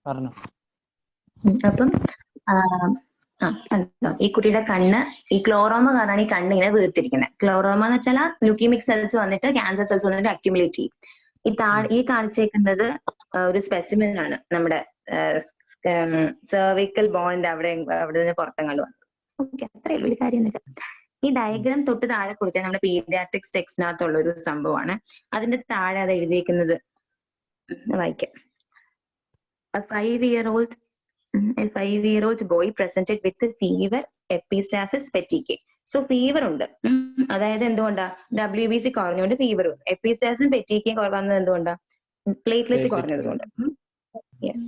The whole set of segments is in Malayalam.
പറഞ്ഞു. അപ്പം കണ്ടോ, ഈ കുട്ടിയുടെ കണ്ണ് ഈ ക്ലോറോമ കാരണമാണ് ഈ കണ്ണ് ഇങ്ങനെ വീർത്തിരിക്കുന്നത്. ക്ലോറോമ എന്ന് വെച്ചാൽ ലുക്കീമിക് സെൽസ് വന്നിട്ട് ക്യാൻസർ സെൽസ് വന്നിട്ട് അക്യുമുലേറ്റ് ചെയ്യും. ഈ കാണിച്ചേക്കുന്നത് ഒരു സ്പെസിമെൻ ആണ്, നമ്മുടെ സെർവിക്കൽ ബോണിന്റെ അവിടെ നിന്ന് പുറത്തെങ്ങാണ്ട് വന്നു. ഓക്കെ, അത്രയേ ഉള്ളൂ, ഒരു കാര്യമൊന്നുമില്ല. ഈ ഡയഗ്രാം തൊട്ട് താഴെ കൊടുത്താൽ നമ്മുടെ പീഡിയാട്രിക്സ് ടെക്സ്റ്റിനകത്തുള്ള ഒരു സംഭവമാണ്. അതിന്റെ താഴെ അത് എഴുതിയിരിക്കുന്നത് വായിക്കാം. A 5-year-old boy presented with fever, epistaxis, fatigue. So fever ഉണ്ട്, അതായത് എന്തുകൊണ്ടാ? WBC കുറഞ്ഞുകൊണ്ട് ഫീവർ ഉണ്ട്. എപ്പിസ്റ്റാസിസും ഫെറ്റീക്കും വന്നത് എന്തുകൊണ്ടാ? പ്ലേറ്റ്ലെറ്റ് കുറഞ്ഞതുകൊണ്ട്. യെസ്.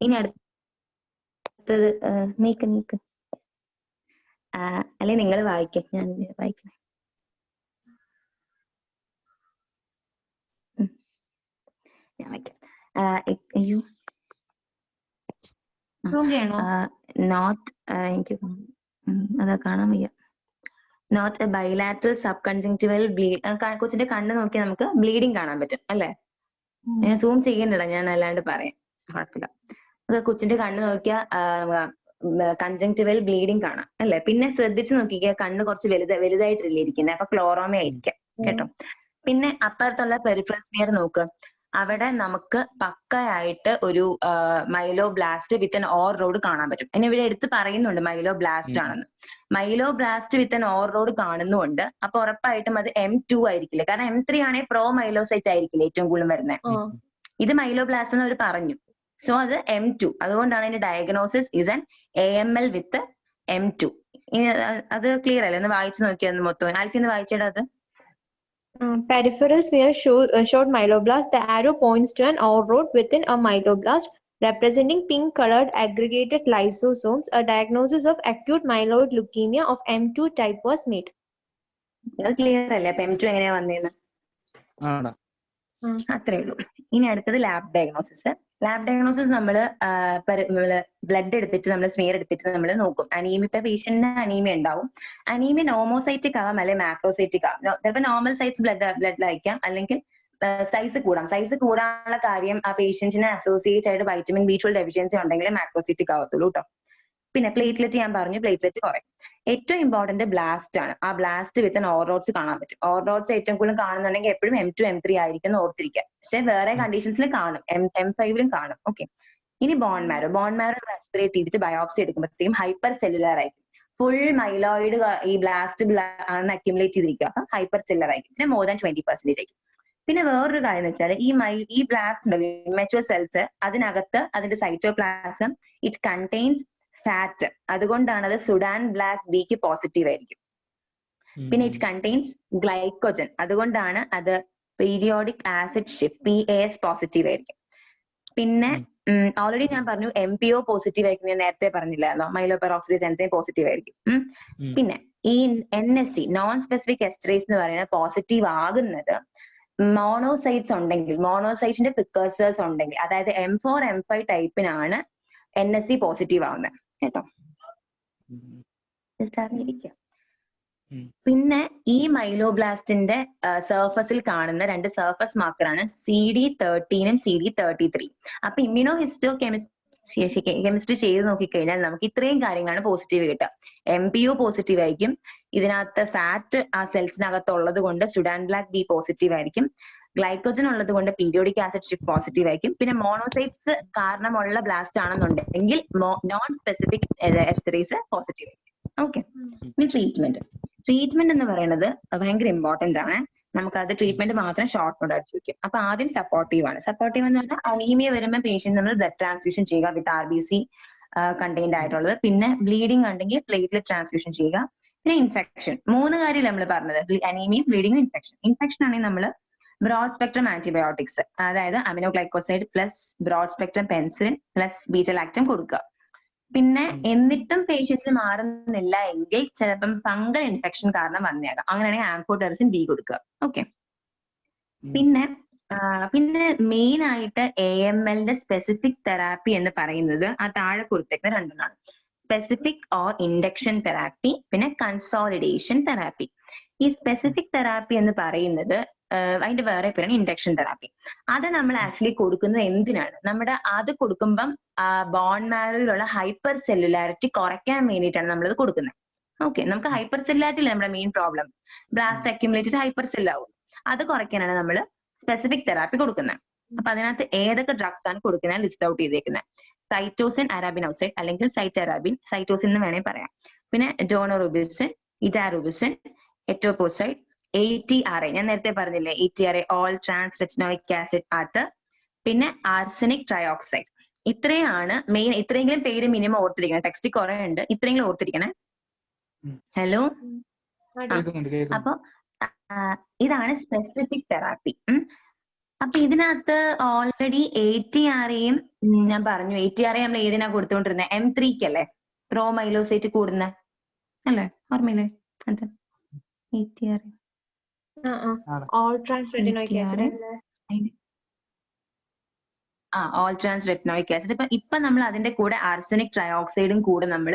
ഇനി അടുത്തത് നീക്ക് അല്ലെ നിങ്ങൾ വായിക്കാം, ഞാൻ വായിക്കണേ. ഞാൻ വായിക്കാം. അയ്യോ, നോട്ട് എനിക്ക് അതാ കാണാൻ വയ്യ. Not a bilateral subconjunctival bleed. കൊച്ചിന്റെ കണ്ണ് നോക്കി നമുക്ക് ബ്ലീഡിങ് കാണാൻ പറ്റും അല്ലെ? ഞാൻ സൂം ചെയ്യണ്ടല്ലോ, ഞാൻ അല്ലാണ്ട് പറയാം, കുഴപ്പമില്ല. കൊച്ചിന്റെ കണ്ണ് നോക്കിയാൽ കൺജങ്ക്റ്റിവൽ ബ്ലീഡിങ് കാണാം അല്ലെ? പിന്നെ ശ്രദ്ധിച്ച് നോക്കിക്കുക, കണ്ണ് കുറച്ച് വലുതായിട്ടില്ലേ ഇരിക്കുന്നത്, അപ്പൊ ക്ലോറോമ ആയിരിക്കാം കേട്ടോ. പിന്നെ അപ്പുറത്തുള്ള പെരിഫറൽ സ്ഫിയർ നോക്കുക, അവിടെ നമുക്ക് പക്കയായിട്ട് ഒരു Milo blast with N or road കാണാൻ പറ്റും. എന്നെ ഇവിടെ എടുത്ത് പറയുന്നുണ്ട് മൈലോ ബ്ലാസ്റ്റ് ആണെന്ന്. Milo blast with N or road കാണുന്നുണ്ട്. അപ്പൊ ഉറപ്പായിട്ടും അത് M2 ആയിരിക്കില്ല, കാരണം M3 ആണെങ്കിൽ പ്രോ മൈലോസൈറ്റ് ആയിരിക്കില്ല ഏറ്റവും കൂടുതൽ വരുന്നത്. ഇത് മൈലോ ബ്ലാസ്റ്റ് എന്ന് അവർ പറഞ്ഞു. സോ അത് M2, അതുകൊണ്ടാണ് അതിന്റെ diagnosis is an AML with M2. അത് ക്ലിയർ അല്ലേ? ഒന്ന് വായിച്ചു നോക്കിയത് മൊത്തം. ആൽഫി വായിച്ചിട്ട് അത് peripheral smear showed myeloblast. The arrow points to an OR road within a myeloblast representing pink-colored aggregated lysosomes. A diagnosis of acute myeloid leukemia of M2 type was made. അത് ക്ലിയർ അല്ലേ? അപ്പൊ M2 എങ്ങനെയാ വന്നേന്ന്? അത്രേ ഉള്ളൂ. ഇനി അടുത്തത് ലാബ് ഡയഗ്നോസിസ്. ലാബ് ഡയഗ്നോസിസ് നമ്മള് ബ്ലഡ് എടുത്തിട്ട് നമ്മൾ സ്മിയർ എടുത്തിട്ട് നമ്മൾ നോക്കും. അനീമിയ, ഇപ്പൊ പേഷ്യന്റിന് അനീമിയ ഉണ്ടാവും. അനീമിയ നോമോസൈറ്റിക് ആവാം അല്ലെങ്കിൽ മാക്രോസൈറ്റിക് ആവാം. ചിലപ്പോൾ നോർമൽ സൈസ് ബ്ലഡ് അയക്കാം, അല്ലെങ്കിൽ സൈസ് കൂടാം. സൈസ് കൂടാനുള്ള കാര്യം ആ പേഷ്യന്റിന് അസോസിയേറ്റ് ആയിട്ട് വൈറ്റമിൻ B12 ഡെഫിഷ്യൻസി ഉണ്ടെങ്കിൽ മാക്രോസൈറ്റിക് ആവത്തുള്ളൂ കേട്ടോ. പിന്നെ പ്ലേറ്റ്ലെറ്റ് ഞാൻ പറഞ്ഞു, പ്ലേറ്റ്ലെറ്റ് കുറയും. ഏറ്റവും ഇമ്പോർട്ടന്റ് ബ്ലാസ്റ്റ് ആണ്. ആ ബ്ലാസ്റ്റ് വിത്ത് ഓർ റോഡ്സ് കാണാൻ പറ്റും. ഓർ റോഡ്സ് ഏറ്റവും കൂടുതൽ കാണുന്നുണ്ടെങ്കിൽ എപ്പോഴും M2 M3 ആയിരിക്കും ഓർത്തിരിക്കുക. പക്ഷെ വേറെ കണ്ടീഷൻസിൽ കാണും, M5 കാണും. ഓക്കെ. ഇനി ബോൺ മാരോ ആസ്പിറേറ്റ് ചെയ്തിട്ട് ബയോപ്സി എടുക്കുമ്പോഴത്തേക്കും ഹൈപ്പർ സെല്ലുലാർ ആയിരിക്കും. ഫുൾ മൈലോയിഡ് ഈ ബ്ലാസ്റ്റ് അക്യുമുലേറ്റ് ചെയ്തിരിക്കുക, അപ്പം ഹൈപ്പർ സെല്ലുലാർ ആയിരിക്കും. പിന്നെ മോർ ദാൻ 20% ആയിരിക്കും. പിന്നെ വേറൊരു കാര്യം എന്ന് വെച്ചാൽ ഈ ബ്ലാസ്റ്റ് ഉണ്ടല്ലോ, ഇമ്മച്വർ സെൽസ്, അതിനകത്ത് അതിന്റെ സൈറ്റോപ്ലാസം ഇറ്റ് കണ്ടെയ്ൻസ് ഫാറ്റ്. അതുകൊണ്ടാണ് അത് സുഡാൻ ബ്ലാക്ക് ബിക്ക് പോസിറ്റീവ് ആയിരിക്കും. പിന്നെ ഇറ്റ് കണ്ടെയ്ൻസ് ഗ്ലൈക്കോജൻ, അതുകൊണ്ടാണ് അത് periodic acid shift PAS positive ആയിരിക്കും. പിന്നെ ഓൾറെഡി ഞാൻ പറഞ്ഞു MPO പോസിറ്റീവ് ആയിരിക്കും, ഞാൻ നേരത്തെ പറഞ്ഞില്ലായിരുന്നോ? മൈലോ പെറോക്സിഡേസ് എൻസൈം പോസിറ്റീവ് ആയിരിക്കും. പിന്നെ ഈ NSE നോൺ സ്പെസിഫിക് എസ്റ്ററേസ് എന്ന് പറയുന്നത് പോസിറ്റീവ് ആകുന്നത് മോണോസൈറ്റ്സ് ഉണ്ടെങ്കിൽ, മോണോസൈറ്റിന്റെ പ്രിക്കേഴ്സേഴ്സ് ഉണ്ടെങ്കിൽ, അതായത് M4 M5 ടൈപ്പിനാണ് NSE പോസിറ്റീവ് ആവുന്നത് കേട്ടോ. അറിഞ്ഞിരിക്കുക. പിന്നെ ഈ മൈലോബ്ലാസ്റ്റിന്റെ സർഫസിൽ കാണുന്ന രണ്ട് സർഫസ് മാർക്കറാണ് CD13 CD33. അപ്പൊ ഇമ്മ്യൂണോ ഹിസ്റ്റോ കെമിസ്ട്രി ചെയ്ത് നോക്കിക്കഴിഞ്ഞാൽ നമുക്ക് ഇത്രയും കാര്യങ്ങളാണ് പോസിറ്റീവ് കിട്ടുക. MPO പോസിറ്റീവ് ആയിരിക്കും, ഇതിനകത്ത് ഫാറ്റ് ആ സെൽസിനകത്ത് ഉള്ളത് കൊണ്ട് സുഡാൻ ബ്ലാക്ക് ബി പോസിറ്റീവ് ആയിരിക്കും, ഗ്ലൈക്കോജൻ ഉള്ളത് കൊണ്ട് പീരിയോഡിക് ആസിഡ് ഷിഫ്റ്റ് പോസിറ്റീവ് ആയിരിക്കും. പിന്നെ മോണോസൈറ്റ്സ് കാരണമുള്ള ബ്ലാസ്റ്റ് ആണെന്നുണ്ടെങ്കിൽ നോൺ സ്പെസിഫിക് എസ്റ്ററേസ് പോസിറ്റീവ് ആയിരിക്കും. ഓക്കെ. ഇനി ട്രീറ്റ്മെന്റ് എന്ന് പറയുന്നത് ഭയങ്കര ഇമ്പോർട്ടന്റ് ആണ്. നമുക്കത് ട്രീറ്റ്മെന്റ് മാത്രം ഷോർട്ട് നോട്ട് അടിച്ചു വെക്കും. അപ്പൊ ആദ്യം സപ്പോർട്ടീവ് ആണ്. സപ്പോർട്ടീവ് എന്ന് പറഞ്ഞാൽ അനീമിയ വരുമ്പോൾ പേഷ്യന്റ് നമ്മൾ ബ്ലഡ് ട്രാൻസ്ഫ്യൂഷൻ ചെയ്യുക വിത്ത് RBC കണ്ടെയ്ൻഡ് ആയിട്ടുള്ളത്. പിന്നെ ബ്ലീഡിംഗ് ഉണ്ടെങ്കിൽ പ്ലേറ്റ്ലെറ്റ് ട്രാൻസ്ഫ്യൂഷൻ ചെയ്യുക. പിന്നെ ഇൻഫെക്ഷൻ, 3 കാര്യം നമ്മൾ പറഞ്ഞത്, അനീമിയും ബ്ലീഡിംഗും ഇൻഫെക്ഷൻ. ഇൻഫെക്ഷൻ ആണെങ്കിൽ നമ്മൾ ബ്രോഡ് സ്പെക്ട്രം ആന്റിബയോട്ടിക്സ്, അതായത് aminoglycoside plus broad spectrum penicillin plus beta lactam കൊടുക്കുക. പിന്നെ എന്നിട്ടും പേഷ്യന്റിന് മാറുന്നില്ല എങ്കിൽ ചിലപ്പം ഫംഗൽ ഇൻഫെക്ഷൻ കാരണം വന്നേക്കാം, അങ്ങനെയാണെങ്കിൽ ആംഫോടെറിസിൻ B കൊടുക്കുക. ഓക്കെ. പിന്നെ മെയിൻ ആയിട്ട് AMLന്റെ സ്പെസിഫിക് തെറാപ്പി എന്ന് പറയുന്നത് ആ താഴെ കൊടുത്തേക്കുന്ന രണ്ടെണ്ണമാണ്. സ്പെസിഫിക് ഓർ ഇൻഡക്ഷൻ തെറാപ്പി, പിന്നെ കൺസോളിഡേഷൻ തെറാപ്പി. ഈ സ്പെസിഫിക് തെറാപ്പി എന്ന് പറയുന്നത് അതിന്റെ വേറെ പേരാണ് ഇൻഡക്ഷൻ തെറാപ്പി. അത് നമ്മൾ ആക്ച്വലി കൊടുക്കുന്നത് എന്തിനാണ്? നമ്മുടെ അത് കൊടുക്കുമ്പം ബോൺ മാരോയിലുള്ള ഹൈപ്പർ സെല്ലുലാരിറ്റി കുറയ്ക്കാൻ വേണ്ടിയിട്ടാണ് നമ്മളത് കൊടുക്കുന്നത്. ഓക്കെ, നമുക്ക് ഹൈപ്പർ സെല്ലുലാരിറ്റി അല്ലേ നമ്മുടെ main problem. Blast accumulated hyper സെല്ലാവും. അത് കുറയ്ക്കാനാണ് നമ്മൾ സ്പെസിഫിക് തെറാപ്പി കൊടുക്കുന്നത്. അപ്പൊ അതിനകത്ത് ഏതൊക്കെ ഡ്രഗ്സ് ആണ് കൊടുക്കുന്നത് ലിസ്റ്റ് ഔട്ട് ചെയ്തേക്കുന്നത്. സൈറ്റോസിൻ, അരാബിനോസൈഡ് അല്ലെങ്കിൽ സൈറ്ററാബിൻ, സൈറ്റോസിൻ എന്ന് വേണേൽ പറയാം. പിന്നെ ഡോണോറുബിസിൻ, ഇറ്റാറുബിസിൻ, എറ്റോപോസൈഡ്, ATRA ഞാൻ നേരത്തെ പറഞ്ഞില്ലേ, ATRA all trans retinoic acid അത്, പിന്നെ ആർസനിക് ട്രയോക്സൈഡ്. ഇത്രയാണ് മെയിൻ. ഇത്രയെങ്കിലും പേര് മിനിമം ഓർത്തിരിക്കണം. ടെക്സ്റ്റ് കുറെ ഉണ്ട്, ഇത്രയെങ്കിലും ഓർത്തിരിക്കണേ. ഹലോ, അപ്പൊ ഇതാണ് സ്പെസിഫിക് തെറാപ്പി. അപ്പൊ ഇതിനകത്ത് ഓൾറെഡി ATRAയും ഞാൻ പറഞ്ഞു. ATRA നമ്മൾ ഏതിനാ കൊടുത്തോണ്ടിരുന്നത്? M3 അല്ലേ, പ്രോമൈലോസൈറ്റ് കൂടുന്ന അല്ലേ, ഓർമ്മയില്ലേ? അത് ATRA all trans retinoic acid. All trans retinoic acid. ഇപ്പൊ നമ്മൾ അതിന്റെ കൂടെ ആർസനിക് ട്രയോക്സൈഡും കൂടെ നമ്മൾ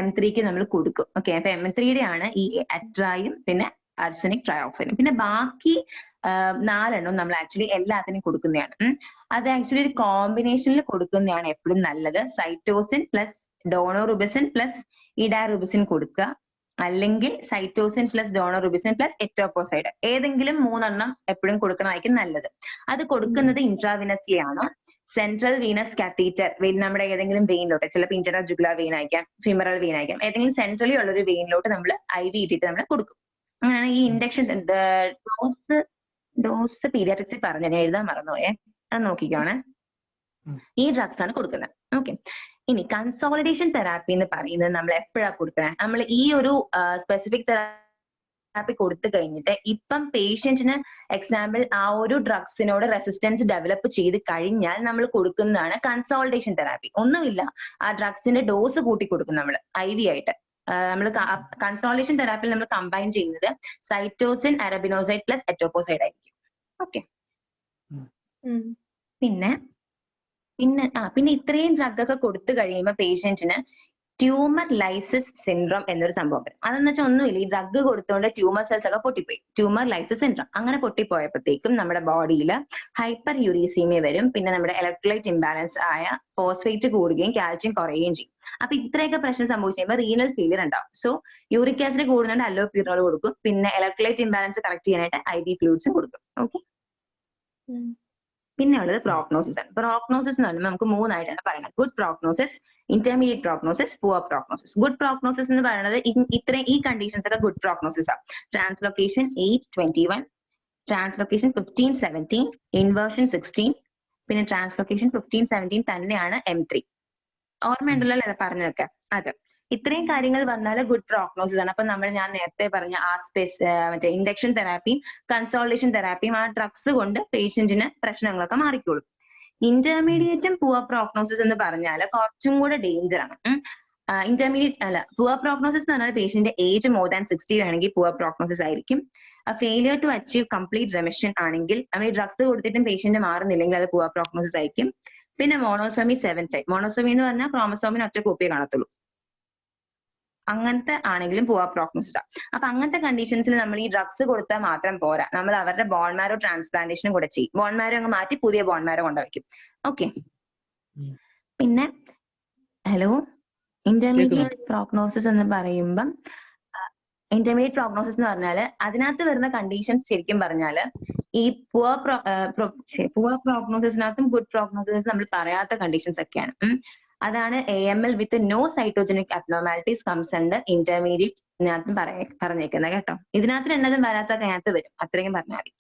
M3 നമ്മൾ കൊടുക്കും. ഓക്കെ, അപ്പൊ M3 ആണ് ഈ അട്രായും പിന്നെ ആർസനിക് ട്രയോക്സൈഡും. പിന്നെ ബാക്കി 4 നമ്മൾ ആക്ച്വലി എല്ലാത്തിനും കൊടുക്കുന്നതാണ്. അത് ആക്ച്വലി ഒരു കോമ്പിനേഷനിൽ കൊടുക്കുന്നതാണ് എപ്പോഴും നല്ലത്. സൈറ്റോസിൻ പ്ലസ് ഡോണോറുബിസിൻ പ്ലസ് ഇഡാറുബിസിൻ കൊടുക്കുക, അല്ലെങ്കിൽ സൈറ്റോസിൻ പ്ലസ് ഡോണോറുബിസിൻ പ്ലസ് എറ്റോപോസൈഡ്, ഏതെങ്കിലും 3 എപ്പോഴും കൊടുക്കണമായിരിക്കും നല്ലത്. അത് കൊടുക്കുന്നത് ഇൻട്രാവിനസ്ലി ആണ്. സെൻട്രൽ വീനസ് കാത്തീറ്റർ, നമ്മുടെ ഏതെങ്കിലും വെയിനിലോട്ട്, ചിലപ്പോൾ ഇന്റർ ജുഗുലാർ വെയിൻ ആയിരിക്കാം, ഫിമറൽ വെയിൻ ആയിരിക്കാം, ഏതെങ്കിലും സെൻട്രലി ഉള്ള ഒരു വെയിനിലോട്ട് നമ്മൾ IV ഇട്ടിട്ട് നമ്മൾ കൊടുക്കും. അങ്ങനെയാണ് ഈ ഇൻഡക്ഷൻ ഡോസ് പീഡിയാട്രിക്സിൽ പറഞ്ഞു, ഞാൻ എഴുതാൻ മറന്നുപോയേ, അത് നോക്കിക്കോണേ. ഈ ഡ്രഗ്സ് ആണ് കൊടുക്കുന്നത്. ഓക്കെ, ഇനി കൺസോളിഡേഷൻ തെറാപ്പി എന്ന് പറയുന്നത് നമ്മൾ എപ്പോഴാണ് കൊടുക്കണേ? നമ്മൾ ഈ ഒരു സ്പെസിഫിക് തെറാപ്പി കൊടുത്തു കഴിഞ്ഞിട്ട് ഇപ്പം പേഷ്യന്റിന് എക്സാമ്പിൾ ആ ഒരു ഡ്രഗ്സിനോട് റെസിസ്റ്റൻസ് ഡെവലപ്പ് ചെയ്ത് കഴിഞ്ഞാൽ നമ്മൾ കൊടുക്കുന്നതാണ് കൺസോളിഡേഷൻ തെറാപ്പി. ഒന്നുമില്ല, ആ ഡ്രഗ്സിന്റെ ഡോസ് കൂട്ടി കൊടുക്കും നമ്മൾ IV ആയിട്ട്. നമ്മൾ കൺസോളിഡേഷൻ തെറാപ്പിയിൽ നമ്മൾ കമ്പൈൻ ചെയ്യുന്നത് സൈറ്റോസിൻ, അരാബിനോസൈഡ് പ്ലസ് എറ്റോപോസൈഡ് ആയിരിക്കും. ഓക്കെ, പിന്നെ ഇത്രയും ഡ്രഗ് ഒക്കെ കൊടുത്തു കഴിയുമ്പോൾ പേഷ്യന്റിന് ട്യൂമർ ലൈസിസ് സിൻഡ്രോം എന്നൊരു സംഭവം വരും. അതെന്ന് വെച്ചാൽ ഒന്നുമില്ല, ഈ ഡ്രഗ് കൊടുത്തുകൊണ്ട് ട്യൂമർ സെൽസ് ഒക്കെ പൊട്ടിപ്പോയി. ട്യൂമർ ലൈസിസ് സിൻഡ്രോം അങ്ങനെ പൊട്ടിപ്പോയപ്പോഴത്തേക്കും നമ്മുടെ ബോഡിയിൽ ഹൈപ്പർ യൂറീസീമിയ വരും. പിന്നെ നമ്മുടെ ഇലക്ട്രോലൈറ്റ് ഇംബാലൻസ് ആയ ഫോസ്ഫേറ്റ് കൂടുകയും കാൽഷ്യം കുറയുകയും ചെയ്യും. അപ്പൊ ഇത്രയൊക്കെ പ്രശ്നം സംഭവിച്ചു കഴിയുമ്പോൾ റീനൽ ഫെയിലിയർ ഉണ്ടാവും. സോ യൂറിക് ആസിഡ് കൂടുന്നുണ്ട്, അല്ലോപ്യൂരിനോൾ കൊടുക്കും. പിന്നെ ഇലക്ട്രോലൈറ്റ് ഇംബാലൻസ് കറക്റ്റ് ചെയ്യാനായിട്ട് IV ഫ്ലൂയിഡ്സും കൊടുക്കും. ഓക്കെ, പിന്നെ ഉള്ളത് പ്രോഗ്നോസിസ് ആണ്. പ്രോഗ്നോസിസ് എന്ന് പറയുമ്പോൾ നമുക്ക് 3 ആയിട്ടാണ് പറയുന്നത്. Good prognosis, intermediate prognosis, poor prognosis. Good prognosis എന്ന് പറയുന്നത് ഈ കണ്ടീഷൻസ് ഒക്കെ ഗുഡ് പ്രോഗ്നോസിസ് ആണ്. ട്രാൻസ്ലോക്കേഷൻ 8-21, ട്രാൻസ്ലോക്കേഷൻ 15-17, ഇൻവേർഷൻ 16, പിന്നെ ട്രാൻസ്ലോക്കേഷൻ 15-17 തന്നെയാണ് M3. ഓർമ്മയുണ്ടല്ലോ അല്ലെ പറഞ്ഞതൊക്കെ? അത് ഇത്രയും കാര്യങ്ങൾ വന്നാൽ ഗുഡ് പ്രോഗ്നോസിസ് ആണ്. അപ്പൊ ഞാൻ നേരത്തെ പറഞ്ഞ ആ മറ്റേ ഇൻഡക്ഷൻ തെറാപ്പിയും കൺസോളിഡേഷൻ തെറാപ്പിയും ആ ഡ്രഗ്സ് കൊണ്ട് പേഷ്യന്റിന് പ്രശ്നങ്ങളൊക്കെ മാറിക്കോളും. ഇന്റർമീഡിയറ്റും പുവർ പ്രോഗ്നോസിസ് എന്ന് പറഞ്ഞാൽ കുറച്ചും കൂടെ ഡേഞ്ചർ ആണ്. പുവർ പ്രോഗ്നോസിസ് എന്ന് പറഞ്ഞാൽ പേഷ്യന്റ് ഏജ് മോർ ദാൻ 60 ആണെങ്കിൽ പുവർ പ്രോഗ്നോസിസ് ആയിരിക്കും. Failure to achieve complete remission ആണെങ്കിൽ, നമ്മൾ ഈ ഡ്രഗ്സ് കൊടുത്തിട്ടും പേഷ്യന്റ് മാറുന്നില്ലെങ്കിൽ അത് പുവർ പ്രോഗ്നോസിസ് ആയിരിക്കും. പിന്നെ മോണോസോമി 7-5, മോണോസോമി എന്ന് പറഞ്ഞാൽ ക്രോമസോമിന് ഒറ്റ കോപ്പിയെ കാണത്തുള്ളൂ. അങ്ങനത്തെ ആണെങ്കിലും പുവർ പ്രോഗ്നോസിസ് ആണ്. അപ്പൊ അങ്ങനത്തെ കണ്ടീഷൻസിൽ നമ്മൾ ഈ ഡ്രഗ്സ് കൊടുത്താൽ മാത്രം പോരാ, നമ്മൾ അവരുടെ ബോൺ മാരോ ട്രാൻസ്പ്ലാന്റേഷനും കൂടെ ചെയ്യും. ബോൺ മാരോ അങ്ങ് മാറ്റി പുതിയ ബോൺ മാരോ കൊണ്ടുവയ്ക്കും. ഓക്കെ, പിന്നെ ഇന്റർമീഡിയറ്റ് പ്രോഗ്നോസിസ് എന്ന് പറയുമ്പം ഇന്റർമീഡിയറ്റ് പ്രോഗ്നോസിസ് എന്ന് പറഞ്ഞാൽ അതിനകത്ത് വരുന്ന കണ്ടീഷൻസ് ശരിക്കും പറഞ്ഞാൽ ഈ പുവർ പ്രോഗ്നോസിസിനകത്തും ഗുഡ് പ്രോഗ്നോസിസ് നമ്മൾ പറയാത്ത കണ്ടീഷൻസ് ഒക്കെയാണ്. അതാണ് AML with no cytogenetic abnormalities comes under intermediate പറഞ്ഞേക്കുന്നത് കേട്ടോ. ഇതിനകത്ത് രണ്ടതും വരാത്തൊക്കെ അതിനകത്ത് വരും, അത്രയും പറഞ്ഞാൽ മതി.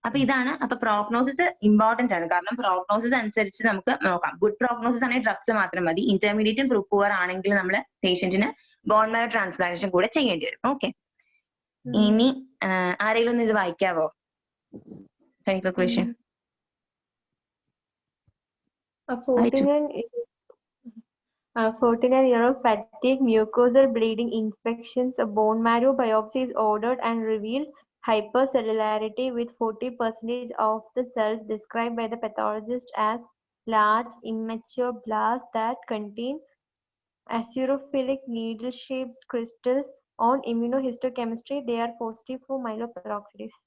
അപ്പൊ ഇതാണ്. അപ്പൊ പ്രോഗ്നോസിസ് ഇമ്പോർട്ടന്റ് ആണ്, കാരണം പ്രോഗ്നോസിസ് അനുസരിച്ച് നമുക്ക് നോക്കാം. ഗുഡ് പ്രോഗ്നോസിസ് ആണെങ്കിൽ ഡ്രഗ്സ് മാത്രം മതി. ഇന്റർമീഡിയറ്റും പുവർ ആണെങ്കിൽ നമ്മൾ പേഷ്യന്റിന് ബോൺ മാരോ ട്രാൻസ്പ്ലാന്റേഷൻ കൂടെ ചെയ്യേണ്ടി വരും. ഓക്കെ, ഇനി ആരെങ്കിലും ഒന്ന് ഇത് വായിക്കാവോ? Question. A 49-year-old fatigue, mucosal bleeding, infections, a bone marrow biopsy is ordered and revealed hypercellularity with 40% of the cells described by the pathologist as large immature blasts that contain acidophilic needle-shaped crystals. On immunohistochemistry, they are positive for myeloperoxidase.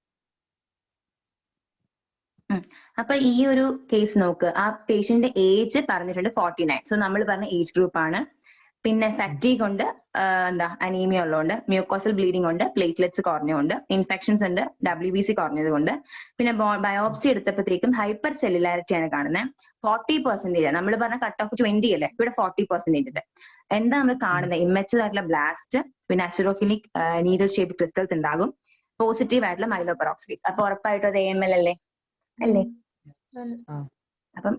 അപ്പൊ ഈ ഒരു കേസ് നോക്ക്, ആ പേഷ്യന്റ് ഏജ് പറഞ്ഞിട്ടുണ്ട് 49. സോ നമ്മൾ പറഞ്ഞ ഏജ് ഗ്രൂപ്പ് ആണ്. പിന്നെ ഫാറ്റീഗ് ഉണ്ട്, എന്താ അനീമിയ ഉള്ളതുകൊണ്ട്, മ്യൂക്കോസൽ ബ്ലീഡിംഗ് ഉണ്ട്, പ്ലേറ്റ്ലെറ്റ്സ് കുറഞ്ഞുകൊണ്ട്, ഇൻഫെക്ഷൻസ് ഉണ്ട്, WBC കുറഞ്ഞത് കൊണ്ട്, പിന്നെ ബയോപ്സി എടുത്തപ്പോഴത്തേക്കും ഹൈപ്പർ സെല്ലുലാരിറ്റി ആണ് കാണുന്നത്. 40%. നമ്മൾ പറഞ്ഞ കട്ട് ഓഫ് 20 അല്ലേ, ഇവിടെ 40% ഉണ്ട്. എന്താ നമ്മൾ കാണുന്നത്? ഇമ്മച്ചുവർ ആയിട്ടുള്ള ബ്ലാസ്റ്റ്, പിന്നെ അസിഡോഫിലിക് നീഡിൽ ഷേപ്പ് ക്രിസ്റ്റൽസ് ഉണ്ടാകും, പോസിറ്റീവ് ആയിട്ടുള്ള മൈലോപെറോക്സിഡേസ്. അപ്പൊ ഉറപ്പായിട്ടും അത് AML അല്ലേ? അല്ലേ? അപ്പം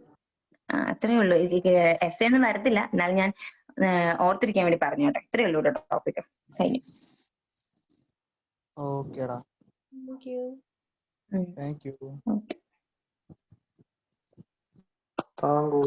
അത്രേ ഉള്ളൂ. എസ് ഒന്നും വരത്തില്ല, എന്നാലും ഞാൻ ഓർത്തിരിക്കാൻ വേണ്ടി പറഞ്ഞു കേട്ടോ. ഇത്രയേ ഉള്ളൂ കേട്ടോ ടോപ്പിക്. കഴിഞ്ഞു. ഓക്കേടാ, thank you. Okay. Thank you.